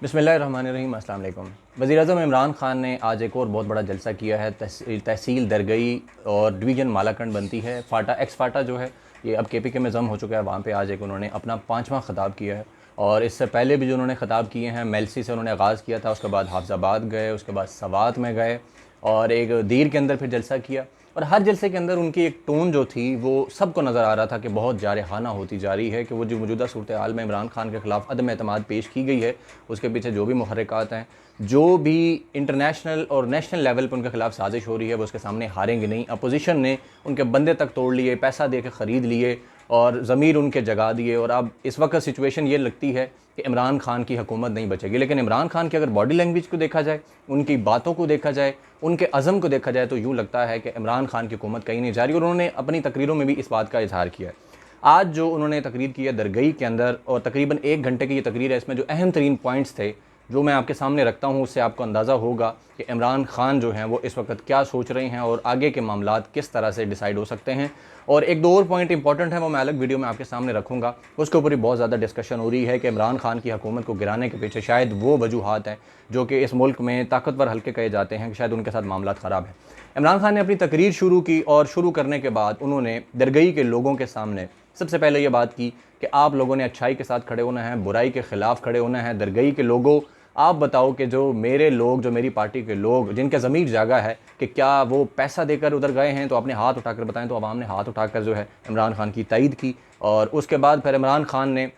बिस्मिल्लाहिर्रहमानिर्रहीम। अस्सलाम वालेकुम। वज़ीर-ए-आज़म इमरान ख़ान ने आज एक और बहुत बड़ा जलसा किया है। तहसील दरगई और डिवीज़न मालाकंड बनती है। फाटा एक्स फाटा जो है ये अब KPK में ज़म हो चुका है। वहाँ पे आज एक उन्होंने अपना 5वां ख़िताब किया है और इससे पहले भी जो उन्होंने ख़िताब किए हैं, मेलसी से उन्होंने आगाज़ किया था, उसके बाद हाफ़िज़ाबाद गए, उसके बाद सवात में गए और एक दीर के अंदर फिर जलसा किया। और हर जलसे के अंदर उनकी एक टोन जो थी वो सबको नज़र आ रहा था कि बहुत जारहाना होती जा रही है, कि वो जो मौजूदा सूरत हाल में इमरान खान के ख़िलाफ़ अदम एतमाद पेश की गई है, उसके पीछे जो भी मुहर्रिकात हैं, जो भी इंटरनेशनल और नेशनल लेवल पर उनके ख़िलाफ़ साजिश हो रही है, वो उसके सामने हारेंगे नहीं। अपोजिशन ने उनके बंदे तक तोड़ लिए, पैसा दे के ख़रीद लिए और ज़मीर उनके जगा दिए। और अब इस वक्त सिचुएशन ये लगती है कि इमरान खान की हुकूमत नहीं बचेगी। लेकिन इमरान खान की अगर बॉडी लैंग्वेज को देखा जाए, उनकी बातों को देखा जाए, उनके अज़म को देखा जाए, तो यूँ लगता है कि इमरान खान की हुकूमत कहीं नहीं जा रही। और उन्होंने अपनी तकरीरों में भी इस बात का इजहार किया है। आज जो उन्होंने तकरीर की है दरगई के अंदर, और तकरीबन 1 घंटे की ये तकरीर है, इसमें जो अहम तरीन पॉइंट्स थे जो मैं आपके सामने रखता हूँ, उससे आपको अंदाज़ा होगा कि इमरान खान जो हैं वो इस वक्त क्या सोच रहे हैं और आगे के मामलात किस तरह से डिसाइड हो सकते हैं। और एक दो और पॉइंट इंपॉर्टेंट है, वो मैं अलग वीडियो में आपके सामने रखूँगा। उसके ऊपर भी बहुत ज़्यादा डिस्कशन हो रही है कि इमरान खान की हुकूमत को गिराने के पीछे शायद वो वजूहात हैं जो कि इस मुल्क में ताकतवर हल्के कहे जाते हैं, कि शायद उनके साथ मामलात ख़राब हैं। इमरान खान ने अपनी तकरीर शुरू की और शुरू करने के बाद उन्होंने दरगई के लोगों के सामने सबसे पहले ये बात की कि आप लोगों ने अच्छाई के साथ खड़े होना है, बुराई के ख़िलाफ़ खड़े होना है। दरगई के लोगों, आप बताओ कि जो मेरे लोग, जो मेरी पार्टी के लोग, जिनका ज़मीर जागा है, कि क्या वो पैसा देकर उधर गए हैं? तो आपने हाथ उठाकर बताएं। तो अवाम ने हाथ उठाकर जो है इमरान खान की तायद की। और उसके बाद फिर इमरान खान ने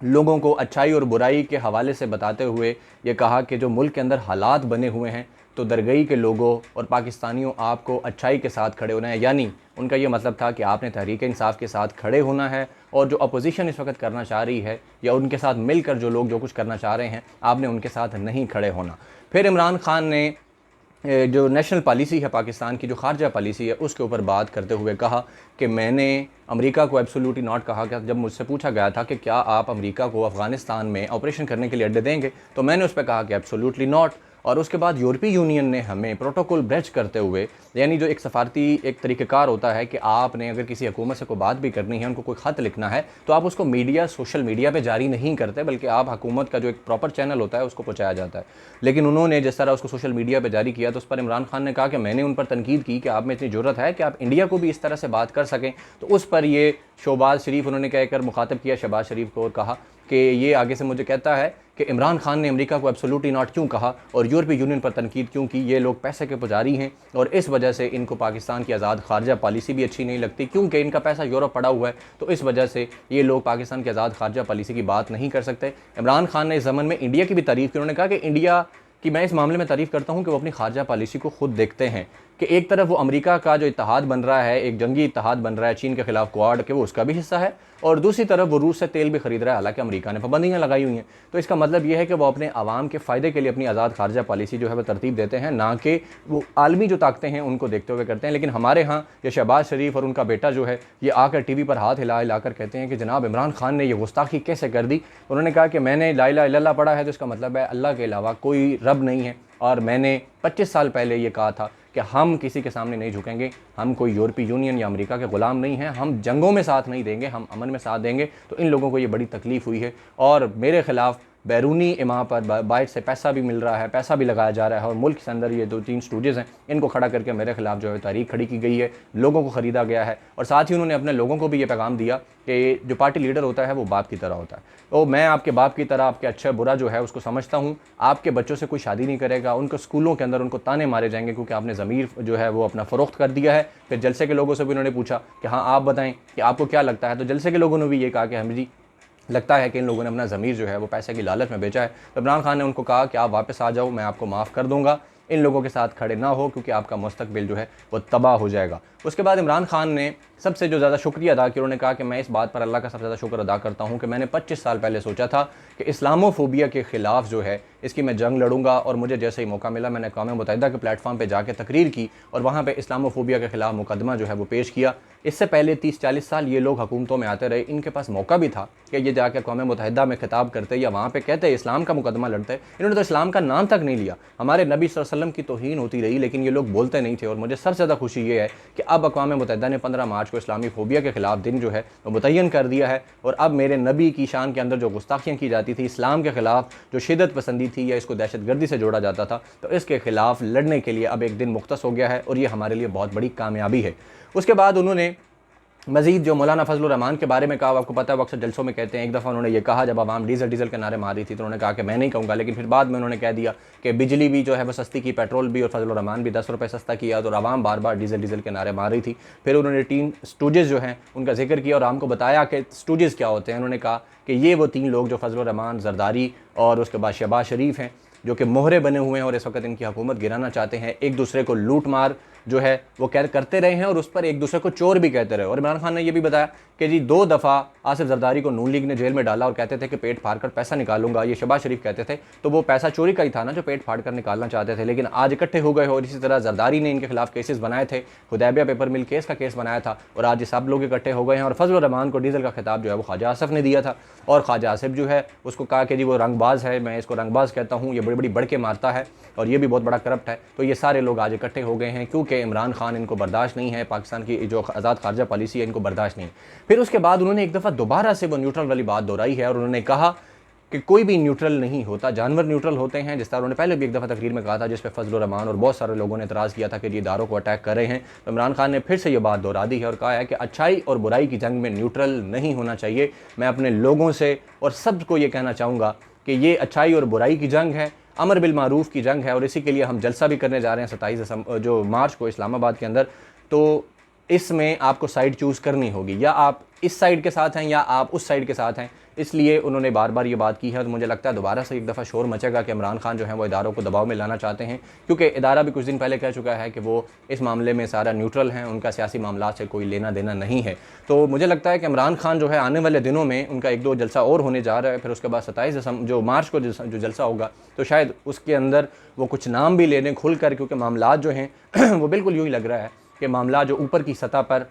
लोगों को अच्छाई और बुराई के हवाले से बताते हुए ये कहा कि जो मुल्क के अंदर हालात बने हुए हैं, तो दरगई के लोगों और पाकिस्तानियों, आपको अच्छाई के साथ खड़े होना है। यानी उनका ये मतलब था कि आपने तहरीक इंसाफ के साथ खड़े होना है, और जो अपोजिशन इस वक्त करना चाह रही है, या उनके साथ मिलकर जो लोग जो कुछ करना चाह रहे हैं, आपने उनके साथ नहीं खड़े होना। फिर इमरान खान ने जो नेशनल पॉलिसी है पाकिस्तान की, जो खारजा पॉलिसी है, उसके ऊपर बात करते हुए कहा कि मैंने अमेरिका को एब्सोल्युटली नॉट कहा। कि जब मुझसे पूछा गया था कि क्या आप अमेरिका को अफ़गानिस्तान में ऑपरेशन करने के लिए अड्डे देंगे, तो मैंने उस पर कहा कि एब्सोल्युटली नॉट। और उसके बाद यूरोपीय यूनियन ने हमें प्रोटोकॉल ब्रेच करते हुए, यानी जो एक सफारती एक तरीक़ेकार होता है कि आपने अगर किसी हुकूमत से कोई बात भी करनी है, उनको कोई ख़त लिखना है, तो आप उसको मीडिया, सोशल मीडिया पे जारी नहीं करते, बल्कि आप हुकूमत का जो एक प्रॉपर चैनल होता है उसको पहुँचाया जाता है। लेकिन उन्होंने जिस तरह उसको सोशल मीडिया पर जारी किया, तो उस पर इमरान खान ने कहा कि मैंने उन पर तनकीद की कि आप में इतनी ज़रूरत है कि आप इंडिया को भी इस तरह से बात कर सकें। तो उस पर ये शहबाज शरीफ उन्होंने कहकर मुखातब किया शहबाज शरीफ को, और कहा कि ये आगे से मुझे कहता है कि इमरान खान ने अमेरिका को एब्सोल्युटली नॉट क्यों कहा और यूरोपीय यूनियन पर तनकीद क्यों की। ये लोग पैसे के पुजारी हैं और इस वजह से इनको पाकिस्तान की आज़ाद खारजा पॉलिसी भी अच्छी नहीं लगती, क्योंकि इनका पैसा यूरोप पड़ा हुआ है। तो इस वजह से ये लोग पाकिस्तान की आज़ाद खारजा पॉलिसी की बात नहीं कर सकते। इमरान खान ने इस ज़मन में इंडिया की भी तारीफ़ की। उन्होंने कहा कि इंडिया कि मैं इस मामले में तारीफ़ करता हूँ कि वो अपनी खारजा पॉलिसी को खुद देखते हैं, कि एक तरफ वो अमेरिका का जो इत्तेहाद बन रहा है, एक जंगी इत्तेहाद बन रहा है चीन के खिलाफ क्वाड, के वो उसका भी हिस्सा है, और दूसरी तरफ वो रूस से तेल भी खरीद रहा है, हालांकि अमेरिका ने पाबंदियाँ लगाई हुई हैं। तो इसका मतलब ये है कि वो अपने आवाम के फ़ायदे के लिए अपनी आज़ाद खारजा पॉलिसी जो है वो तरतीब देते हैं, ना कि वो आलमी जो ताकतें हैं उनको देखते हुए करते हैं। लेकिन हमारे यहाँ ये शहबाज शरीफ और उनका बेटा जो है, ये आकर TV पर हाथ हिला हिलाकर कहते हैं कि जनाब इमरान खान ने ये गुस्ताखी कैसे कर दी। उन्होंने कहा कि मैंने ला इलाहा इल्लल्लाह पढ़ा है, तो इसका मतलब है अल्लाह के अलावा कोई रब नहीं है, और मैंने 25 साल पहले ये कहा था कि हम किसी के सामने नहीं झुकेंगे, हम कोई यूरोपीय यूनियन या अमेरिका के ग़ुलाम नहीं हैं, हम जंगों में साथ नहीं देंगे, हम अमन में साथ देंगे। तो इन लोगों को ये बड़ी तकलीफ़ हुई है, और मेरे ख़िलाफ़ बैरूनी इमा पर बाहर से पैसा भी मिल रहा है, पैसा भी लगाया जा रहा है, और मुल्क के अंदर ये 2-3 स्टूडेंट्स हैं, इनको खड़ा करके मेरे ख़िलाफ़ जो है तारीख खड़ी की गई है, लोगों को ख़रीदा गया है। और साथ ही उन्होंने अपने लोगों को भी ये पैगाम दिया कि जो पार्टी लीडर होता है वो बाप की तरह होता है। तो मैं आपके बाप की तरह आपके अच्छा बुरा जो है उसको समझता हूँ। आपके बच्चों से कोई शादी नहीं करेगा, उनको स्कूलों के अंदर उनको ताने मारे जाएंगे, क्योंकि आपने ज़मीर जो है वो अपना फ़रोख्त कर दिया है। फिर जलसे के लोगों से भी उन्होंने पूछा कि हाँ आप बताएं कि आपको क्या लगता है, तो जलसे के लोगों ने भी ये कहा कि हमें जी लगता है कि इन लोगों ने अपना ज़मीर जो है वो पैसे की लालच में बेचा है। तो इमरान खान ने उनको कहा कि आप वापस आ जाओ, मैं आपको माफ़ कर दूंगा, इन लोगों के साथ खड़े ना हो, क्योंकि आपका मुस्तकबिल जो है वो तबाह हो जाएगा। उसके बाद इमरान खान ने सबसे जो ज़्यादा शुक्रिया अदा किया, उन्होंने कहा कि मैं इस बात पर अल्लाह का सबसे ज़्यादा शुक्र अदा करता हूँ कि मैंने 25 साल पहले सोचा था कि इस्लामोफोबिया के ख़िलाफ़ जो है, इसकी मैं जंग लड़ूंगा। और मुझे जैसे ही मौका मिला मैंने अक़वाम मुत्तहिदा के प्लेटफॉर्म पर जाकर तकरीर की और वहाँ पर इस्लामोफोबिया के ख़िलाफ़ मुकदमा जो है वो पेश किया। इससे पहले 30-40 साल ये लोग हुकूमतों में आते रहे, इनके पास मौका भी था कि ये जाकर अक़वाम मुत्तहिदा में खिताब करते या वहाँ पे कहते इस्लाम का मुकदमा लड़ते। इन्होंने तो इस्लाम का नाम तक नहीं लिया। हमारे नबी सल्लल्लाहु अलैहि वसल्लम की तौहीन होती रही लेकिन ये लोग बोलते नहीं थे। और मुझे सबसे ज़्यादा खुशी ये है कि अब अक़वाम मुत्तहिदा ने 15 मार्च को इस्लामी फोबिया के ख़िलाफ़ दिन जो है वो मुतय्यन कर दिया है। और अब मेरे नबी की शान के अंदर जो गुस्ताखियाँ की जाती थी, इस्लाम के ख़िलाफ़ जो शिद्दत पसंदी थी या इसको दहशतगर्दी से जोड़ा जाता था, तो इसके ख़िलाफ़ लड़ने के लिए अब एक दिन मुख्तस हो गया है और ये हमारे लिए बहुत बड़ी कामयाबी है। उसके बाद उन्होंने मज़ीद जो मौलाना फजलुर रहमान के बारे में कहा, आपको पता है वो अक्सर जलसों में कहते हैं। एक दफ़ा उन्होंने ये कहा जब आवाम डीज़ल डीज़ल के नारे मार रही थी तो उन्होंने कहा कि मैं नहीं कहूँगा, लेकिन फिर बाद में उन्होंने कह दिया कि बिजली भी जो है वो सस्ती की, पेट्रोल भी, और फजलुर रहमान भी 10 रुपये सस्ता किया। तो आवाम बार बार डीज़ल डीज़ल के नारे मार रही थी। फिर उन्होंने 3 स्टूजेस जो हैं उनका जिक्र किया और हमको बताया कि स्टूजेस क्या होते हैं। उन्होंने कहा कि ये वो 3 लोग जो फजलुर रहमान, जरदारी और उसके बाद शहबाज शरीफ हैं, जो कि मोहरे बने हुए हैं और इस वक्त इनकी हुकूमत गिराना चाहते हैं। एक दूसरे को लूट मार जो है वो करते रहे हैं और उस पर एक दूसरे को चोर भी कहते रहे। और इमरान खान ने यह भी बताया कि जी 2 दफ़ा आसिफ जरदारी को नून लीग ने जेल में डाला और कहते थे कि पेट फाड़ कर पैसा निकालूंगा। ये शहबाज शरीफ कहते थे तो वो पैसा चोरी का ही था ना जो पेट फाड़ कर निकालना चाहते थे, लेकिन आज इकट्ठे हो गए। और इसी तरह जरदारी ने इनके खिलाफ केसेस बनाए थे, हुदैबिया पेपर मिल केस का केस बनाया था और आज ये सब लोग इकट्ठे हो गए हैं। और फजलुर रहमान को डीजल का खिताब जो है वो ख्वाजा आसिफ ने दिया था और ख्वाजा आसिफ जो है उसको कहा कि जी वो रंगबाज है, मैं इसको रंगबाज कहता हूँ, ये बड़ी बड़ी बढ़ के मारता है और ये भी बहुत बड़ा करप्ट है। तो ये सारे लोग आज इकट्ठे हो गए हैं क्योंकि इमरान खान इनको बर्दाश्त नहीं है, पाकिस्तान की जो आज़ाद खारजा पॉलिसी है इनको बर्दाश्त नहीं। फिर उसके बाद उन्होंने एक दफ़ा दोबारा से वो न्यूट्रल वाली बात दोहराई है और उन्होंने कहा कि कोई भी न्यूट्रल नहीं होता, जानवर न्यूट्रल होते हैं। जिस तरह उन्होंने पहले भी एक दफ़ा तकरीर में कहा था जिस पर फजलुर रहमान और बहुत सारे लोगों ने इतराज़ किया था कि ये इदारों को अटैक कर रहे हैं, तो इमरान खान ने फिर से ये बात दोहरा दी है और कहा है कि अच्छाई और बुराई की जंग में न्यूट्रल नहीं होना चाहिए। मैं अपने लोगों से और सबको ये कहना चाहूँगा कि ये अच्छाई और बुराई की जंग है, अमर बिल मारूफ की जंग है। और इसी के लिए हम जलसा भी करने जा रहे हैं 27 जो मार्च को इस्लामाबाद के अंदर। तो इसमें आपको साइड चूज़ करनी होगी, या आप इस साइड के साथ हैं या आप उस साइड के साथ हैं। इसलिए उन्होंने बार बार ये बात की है। तो मुझे लगता है दोबारा से एक दफ़ा शोर मचेगा कि इमरान खान जो है वो इदारों को दबाव में लाना चाहते हैं, क्योंकि इदारा भी कुछ दिन पहले कह चुका है कि वो इस मामले में सारा न्यूट्रल हैं, उनका सियासी मामला से कोई लेना देना नहीं है। तो मुझे लगता है कि इमरान खान जो है आने वाले दिनों में उनका 1-2 जलसा और होने जा रहा है। फिर उसके बाद 27 जो मार्च को जो जलसा होगा तो शायद उसके अंदर वो कुछ नाम भी ले लें खुल कर, क्योंकि मामला जो हैं वो बिल्कुल यूँ ही लग रहा है कि मामला जो ऊपर की सतह पर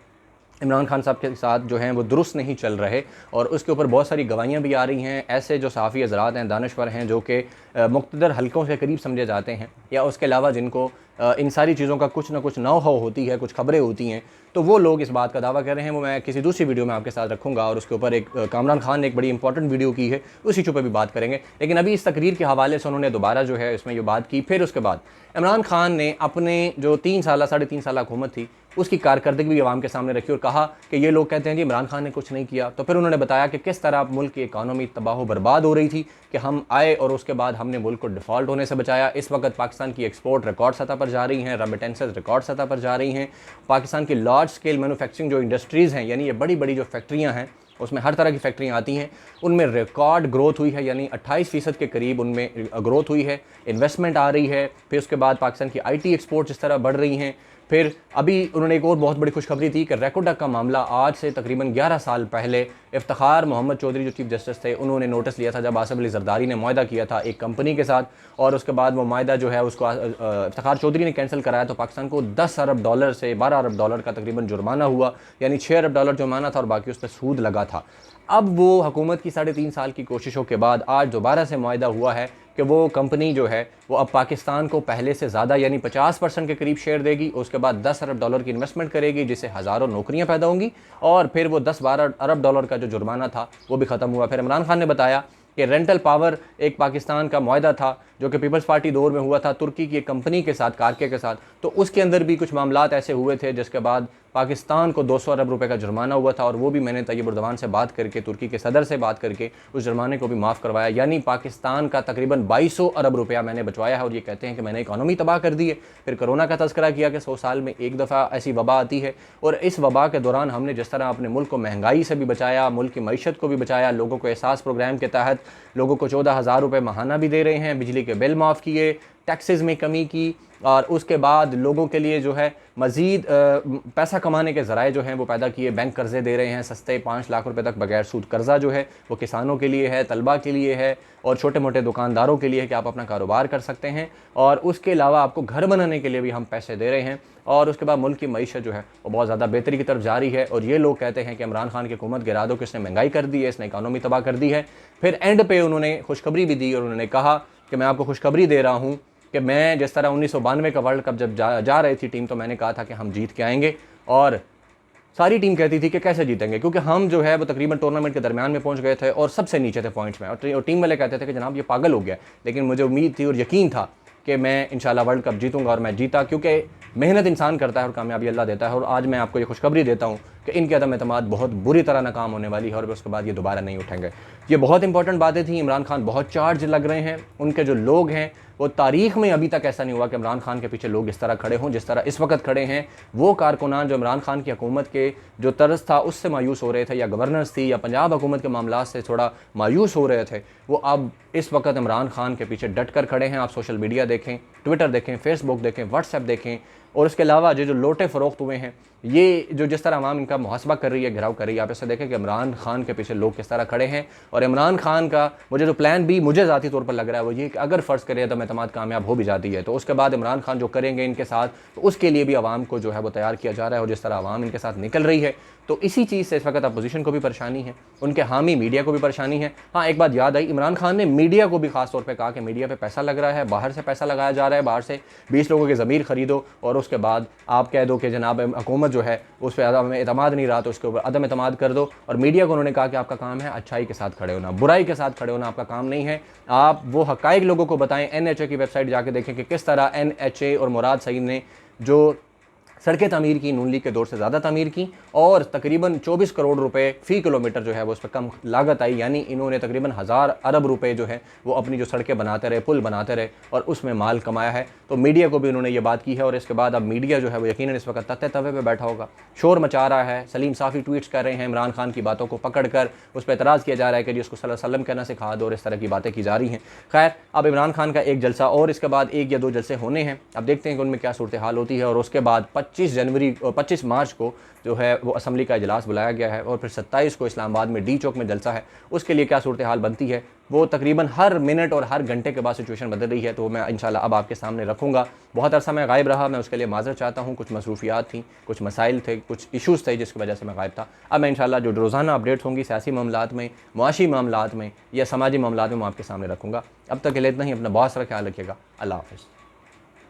इमरान खान साहब के साथ जो हैं वो दुरुस्त नहीं चल रहे और उसके ऊपर बहुत सारी गवाहियाँ भी आ रही हैं। ऐसे जो सहाफ़ी हज़रात हैं, दानश्वर हैं, जो कि मुक़्तदर हलकों से करीब समझे जाते हैं या उसके अलावा जिनको इन सारी चीज़ों का कुछ ना कुछ नौ हाउ होती है, कुछ खबरें होती हैं, तो वो लोग इस बात का दावा कर रहे हैं। वो मैं किसी दूसरी वीडियो में आपके साथ रखूँगा और उसके ऊपर एक कामरान खान ने एक बड़ी इंपॉर्टेंट वीडियो की है, उस इशू पर भी बात करेंगे। लेकिन अभी इस तकरीर के हवाले से उन्होंने दोबारा जो है इसमें ये बात की। फिर उसके बाद इमरान खान ने अपने जो 3 साल 3.5 साल हुकूमत थी उसकी कारकर्दगी भी आवाम के सामने रखी और कहा कि ये लोग कहते हैं जी इमरान खान ने कुछ नहीं किया। तो फिर उन्होंने बताया कि किस तरह मुल्क की इकानमी तबाह बर्बाद हो रही थी कि हम आए और उसके बाद हमने मुल्क को डिफ़ॉल्ट होने से बचाया। इस वक्त पाकिस्तान की एक्सपोर्ट रिकॉर्ड सतह पर जा रही हैं, रेमिटेंसेस रिकॉर्ड सतह पर जा रही हैं। पाकिस्तान की लार्ज स्केल मैन्युफैक्चरिंग जो इंडस्ट्रीज़ हैं, यानी ये बड़ी बड़ी जो फैक्ट्रियाँ हैं, उसमें हर तरह की फैक्ट्रियाँ आती हैं, उनमें रिकॉर्ड ग्रोथ हुई है, यानी 28% के करीब उनमें ग्रोथ हुई है, इन्वेस्टमेंट आ रही है। फिर उसके बाद पाकिस्तान की IT एक्सपोर्ट जिस तरह बढ़ रही हैं। फिर अभी उन्होंने एक और बहुत बड़ी खुशखबरी थी कि रेकोडक का मामला आज से तकरीबन 11 साल पहले इफ्तिखार मोहम्मद चौधरी जो चीफ जस्टिस थे उन्होंने नोटिस लिया था जब आसिफ अली जरदारी ने मुआहदा किया था एक कंपनी के साथ, और उसके बाद वो मुआहदा जो है उसको इफ्तिखार चौधरी ने कैंसिल कराया। तो पाकिस्तान को $10 अरब से $12 अरब का तकरीबन जुर्माना हुआ, यानी $6 अरब जुर्माना था और बाकी उस पर सूद लगा था। अब वो हुकूमत की 3.5 साल की कोशिशों के बाद आज दोबारा से मुआहदा हुआ है कि वो कंपनी जो है वो अब पाकिस्तान को पहले से ज़्यादा यानी 50% के करीब शेयर देगी। उसके बाद $10 अरब की इन्वेस्टमेंट करेगी जिससे हज़ारों नौकरियां पैदा होंगी, और फिर वो $10-12 अरब का जो जुर्माना था वो भी ख़त्म हुआ। फिर इमरान खान ने बताया कि रेंटल पावर एक पाकिस्तान का मुआहदा था जो कि पीपल्स पार्टी दौर में हुआ था तुर्की की एक कंपनी के साथ, कारके के साथ, तो उसके अंदर भी कुछ मामलात ऐसे हुए थे जिसके बाद पाकिस्तान को 200 अरब रुपए का जुर्माना हुआ था, और वो भी मैंने तैयब उर्दवान से बात करके, तुर्की के सदर से बात करके उस जुर्माने को भी माफ़ करवाया। यानी पाकिस्तान का तकरीबन 2200 अरब रुपया मैंने बचवाया है, और ये कहते हैं कि मैंने इकॉनमी तबाह कर दी है। फिर कोरोना का तज़किरा किया कि 100 साल में एक दफ़ा ऐसी वबा आती है, और इस वबा के दौरान हमने जिस तरह अपने मुल्क को महंगाई से भी बचाया, मुल्क की मईशत को भी बचाया, लोगों को एहसास प्रोग्राम के तहत लोगों को 14,000 रुपये माहाना भी दे रहे हैं, बिजली के बिल माफ़ किए, टैक्सेस में कमी की, और उसके बाद लोगों के लिए जो है मज़ीद पैसा कमाने के ज़राए जो हैं वो पैदा किए। बैंक कर्ज़े दे रहे हैं सस्ते, 5 लाख रुपए तक बगैर सूद कर्ज़ा जो है वो किसानों के लिए है, तलबा के लिए है और छोटे मोटे दुकानदारों के लिए है कि आप अपना कारोबार कर सकते हैं। और उसके अलावा आपको घर बनाने के लिए भी हम पैसे दे रहे हैं। और उसके बाद मुल्क की मईशत जो है वो बहुत ज़्यादा बेहतरी की तरफ जा रही है। और ये लोग कहते हैं कि इमरान खान की हुकूमत गिरा दो कि इसने महंगाई कर दी है, इसने इकानमी तबाह कर दी है। फिर एंड पे उन्होंने खुशखबरी भी दी और उन्होंने कहा कि मैं आपको खुशखबरी दे रहा हूँ कि मैं जिस तरह 1992 का वर्ल्ड कप जब जा रही थी टीम, तो मैंने कहा था कि हम जीत के आएंगे। और सारी टीम कहती थी कि कैसे जीतेंगे, क्योंकि हम जो है वो तकरीबन टूर्नामेंट के दरमियान में पहुंच गए थे और सबसे नीचे थे पॉइंट्स में। और टीम वाले कहते थे कि जनाब ये पागल हो गया। लेकिन मुझे उम्मीद थी और यकीन था कि मैं इंशाल्लाह वर्ल्ड कप जीतूंगा, और मैं जीता, क्योंकि मेहनत इंसान करता है और कामयाबी अल्लाह देता है। और आज मैं आपको ये खुशखबरी देता हूँ कि इनके अदम एतमाद बहुत बुरी तरह नाकाम होने वाली है और उसके बाद ये दोबारा नहीं उठेंगे। ये बहुत इंपॉर्टेंट बातें थी। इमरान खान बहुत चार्ज लग रहे हैं, उनके जो लोग हैं वो तारीख़ में अभी तक ऐसा नहीं हुआ कि इमरान खान के पीछे लोग इस तरह खड़े हों जिस तरह इस वक्त खड़े हैं। वो कारकुनान जो इमरान खान की हुकूमत के जो तर्ज था उससे मायूस हो रहे थे, या गवर्नर्स थी, या पंजाब हुकूमत के मामला से थोड़ा मायूस हो रहे थे, वो अब इस वक्त इमरान खान के पीछे डट कर खड़े हैं। आप सोशल मीडिया देखें, ट्विटर देखें, फेसबुक देखें, व्हाट्सएप देखें, और उसके अलावा जो लोटे फ़रोख्त हुए हैं, ये जो जिस तरह आवाम इनका मुहासबा कर रही है, घिराव कर रही है, आप इससे देखें कि इमरान खान के पीछे लोग किस तरह खड़े हैं। और इमरान खान का मुझे जो प्लान बी मुझे ज़ाती तौर पर लग रहा है वो ये कि अगर फ़र्ज़ करें तो एतमाद कामयाब हो भी जाती है, तो उसके बाद इमरान खान जो करेंगे इनके साथ, तो उसके लिए भी आवाम को जो है वो तैयार किया जा रहा है। और जिस तरह आवाम इनके साथ निकल रही है, तो इसी चीज़ से इस वक्त अपोजिशन को भी परेशानी है, उनके हामी मीडिया को भी परेशानी है। हाँ, एक बात याद आई, इमरान खान ने मीडिया को भी खास तौर पे कहा कि मीडिया पे पैसा लग रहा है, बाहर से पैसा लगाया जा रहा है, बाहर से 20 लोगों के ज़मीर खरीदो और उसके बाद आप कह दो कि जनाब हुकूमत जो है उस पर अदम एतमाद नहीं रहा, तो उसके ऊपर अदम एतमाद कर दो। और मीडिया को उन्होंने कहा कि आपका काम है अच्छाई के साथ खड़े होना, बुराई के साथ खड़े होना आपका काम नहीं है। आप वो हक़ाइक़ लोगों को बताएं। NHA की वेबसाइट जाके देखें कि किस तरह NHA और मुराद सईद ने जो सड़कें तामीर की, नून लीग के दौर से ज़्यादा तामीर की, और तकरीबन 24 करोड़ रुपए फ़ी किलोमीटर जो है वो उस पर कम लागत आई। यानी इन्होंने तकरीबन 1000 अरब रुपए जो है वो अपनी जो सड़कें बनाते रहे, पुल बनाते रहे, और उसमें माल कमाया है। तो मीडिया को भी उन्होंने ये बात की है। और इसके बाद अब मीडिया जो है वो यकीनन इस वक्त तत्ते तवे पे बैठा होगा, शोर मचा रहा है। सलीम साफ़ी ट्वीट्स कर रहे हैं इमरान खान की बातों को पकड़ कर, उस पर एतराज़ किया जा रहा है कि जी उसको सल्लल्लाहु अलैहि वसल्लम कहना सिखा दो, और इस तरह की बातें की जा रही हैं। खैर, अब इमरान खान का एक जलसा और इसके बाद 1 या 2 जलसे होने हैं। अब देखते हैं कि उनमें क्या सूरत हाल होती है। और उसके बाद 25 मार्च को जो है वो असम्बली का इजलास बुलाया गया है, और फिर 27 को इस्लामाबाद में डी चौक में जलसा है। उसके लिए क्या सूरत हाल बनती है वो तकरीबन हर मिनट और हर घंटे के बाद सिचुएशन बदल रही है। तो मैं इंशाल्लाह अब आपके सामने रखूँगा। बहुत अरसा मैं गायब रहा, मैं उसके लिए माज़रत चाहता हूँ। कुछ मसरूफियात थी, कुछ मसाइल थे, कुछ इशूज़ थे जिसकी वजह से मैं गायब था। अब मैं इंशाल्लाह जो रोज़ाना अपडेट्स होंगी सियासी मामलात में, मुआशी मामलात में या समाजी मामलात में, मैं आपके सामने रखूँगा। अब तक के लिए इतना ही। अपना बहुत सारा ख्याल रखिएगा। अल्लाह हाफ़िज़।